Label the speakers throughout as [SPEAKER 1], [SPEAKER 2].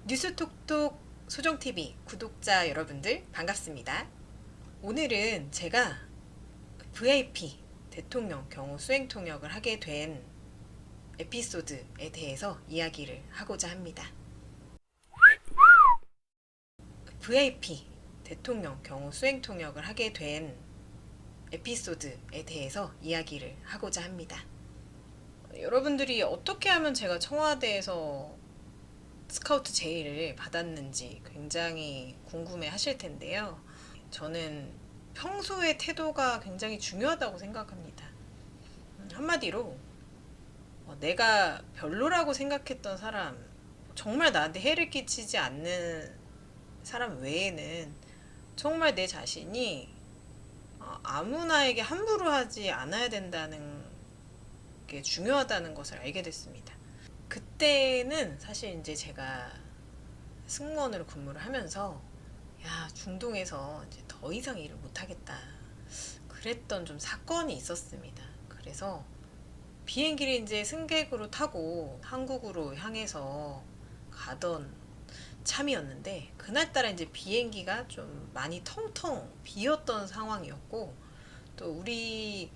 [SPEAKER 1] 뉴스톡톡 소정TV 구독자 여러분들 반갑습니다. 오늘은 제가 VIP 대통령 경우 수행통역을 하게 된 에피소드에 대해서 이야기를 하고자 합니다. VIP 대통령 경우 수행통역을 하게 된 에피소드에 대해서 이야기를 하고자 합니다. 여러분들이 어떻게 하면 제가 청와대에서 스카우트 제의를 받았는지 굉장히 궁금해 하실 텐데요. 저는 평소의 태도가 굉장히 중요하다고 생각합니다. 한마디로 내가 별로라고 생각했던 사람, 정말 나한테 해를 끼치지 않는 사람 외에는 정말 내 자신이 아무나에게 함부로 하지 않아야 된다는 게 중요하다는 것을 알게 됐습니다. 그때는 사실 이제 제가 승무원으로 근무를 하면서 야, 중동에서 이제 더 이상 일을 못 하겠다. 그랬던 좀 사건이 있었습니다. 그래서 비행기를 이제 승객으로 타고 한국으로 향해서 가던 참이었는데 그날따라 이제 비행기가 좀 많이 텅텅 비었던 상황이었고 또 우리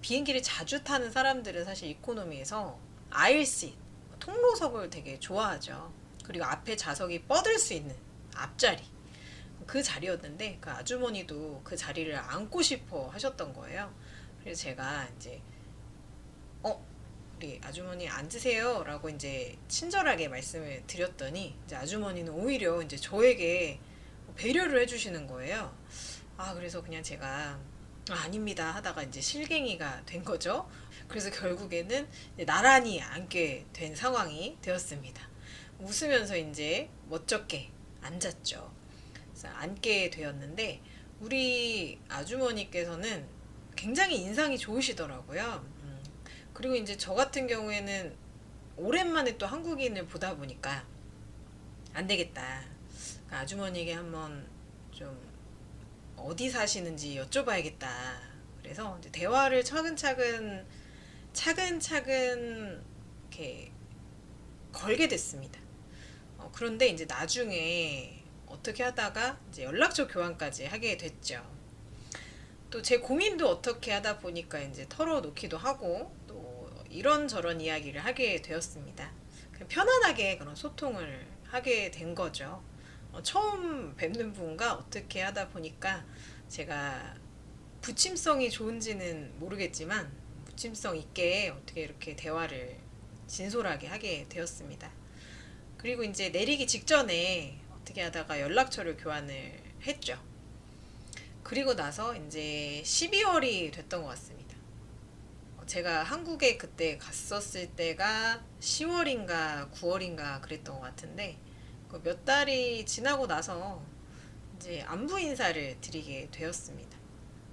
[SPEAKER 1] 비행기를 자주 타는 사람들은 사실 이코노미에서 아일시 통로석을 되게 좋아하죠. 그리고 앞에 좌석이 뻗을 수 있는 앞자리 그 자리였는데 그 아주머니도 그 자리를 앉고 싶어 하셨던 거예요. 그래서 제가 이제 우리 아주머니 앉으세요 라고 이제 친절하게 말씀을 드렸더니 이제 아주머니는 오히려 이제 저에게 배려를 해주시는 거예요. 그래서 그냥 제가 아닙니다 하다가 이제 실갱이가 된 거죠. 그래서 결국에는 이제 나란히 앉게 된 상황이 되었습니다. 웃으면서 이제 멋쩍게 앉았죠. 그래서 앉게 되었는데 우리 아주머니께서는 굉장히 인상이 좋으시더라고요. 그리고 이제 저 같은 경우에는 오랜만에 또 한국인을 보다 보니까 안 되겠다. 그러니까 아주머니에게 한번 좀 어디 사시는지 여쭤봐야겠다. 그래서 이제 대화를 차근차근 이렇게 걸게 됐습니다. 그런데 이제 나중에 어떻게 하다가 이제 연락처 교환까지 하게 됐죠. 또 제 고민도 어떻게 하다 보니까 이제 털어놓기도 하고 또 이런저런 이야기를 하게 되었습니다. 그냥 편안하게 그런 소통을 하게 된 거죠. 처음 뵙는 분과 어떻게 하다 보니까 제가 부침성이 좋은지는 모르겠지만 부침성 있게 어떻게 이렇게 대화를 진솔하게 하게 되었습니다. 그리고 이제 내리기 직전에 어떻게 하다가 연락처를 교환을 했죠. 그리고 나서 이제 12월이 됐던 것 같습니다. 제가 한국에 그때 갔었을 때가 10월인가 9월인가 그랬던 것 같은데 몇 달이 지나고 나서 이제 안부 인사를 드리게 되었습니다.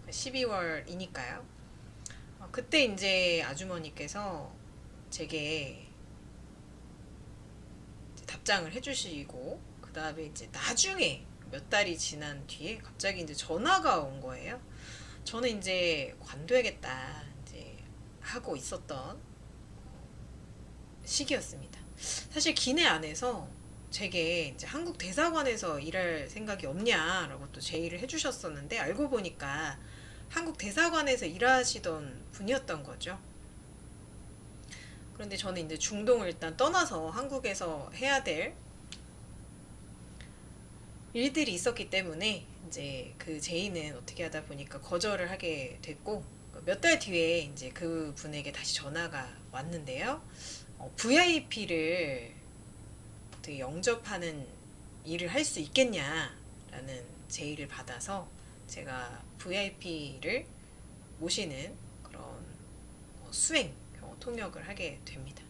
[SPEAKER 1] 12월이니까요. 그때 이제 아주머니께서 제게 이제 답장을 해주시고 그 다음에 이제 나중에 몇 달이 지난 뒤에 갑자기 이제 전화가 온 거예요. 저는 이제 관둬야겠다 이제 하고 있었던 시기였습니다. 사실 기내 안에서 제게 이제 한국 대사관에서 일할 생각이 없냐라고 또 제의를 해주셨었는데 알고 보니까 한국 대사관에서 일하시던 분이었던 거죠. 그런데 저는 이제 중동을 일단 떠나서 한국에서 해야 될 일들이 있었기 때문에 이제 그 제의는 어떻게 하다 보니까 거절을 하게 됐고 몇 달 뒤에 이제 그 분에게 다시 전화가 왔는데요. VIP를 어떻게 영접하는 일을 할 수 있겠냐라는 제의를 받아서 제가 VIP를 모시는 그런 수행 통역을 하게 됩니다.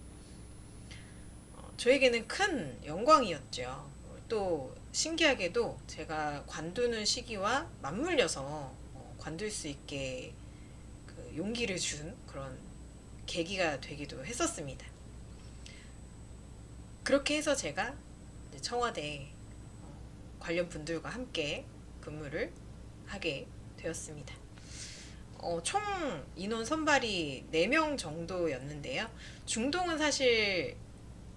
[SPEAKER 1] 저에게는 큰 영광이었죠. 또 신기하게도 제가 관두는 시기와 맞물려서 관둘 수 있게 그 용기를 준 그런 계기가 되기도 했었습니다. 그렇게 해서 제가 청와대 관련 분들과 함께 근무를 하게 되었습니다. 총 인원 선발이 4명 정도였는데요. 중동은 사실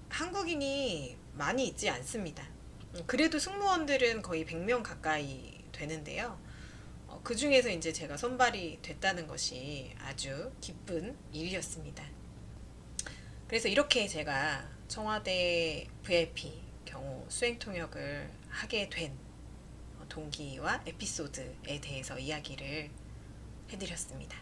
[SPEAKER 1] 한국인이 많이 있지 않습니다. 그래도 승무원들은 거의 100명 가까이 되는데요. 그 중에서 이제 제가 선발이 됐다는 것이 아주 기쁜 일이었습니다. 그래서 이렇게 제가 청와대 VIP 경호 수행 통역을 하게 된 동기와 에피소드에 대해서 이야기를 해드렸습니다.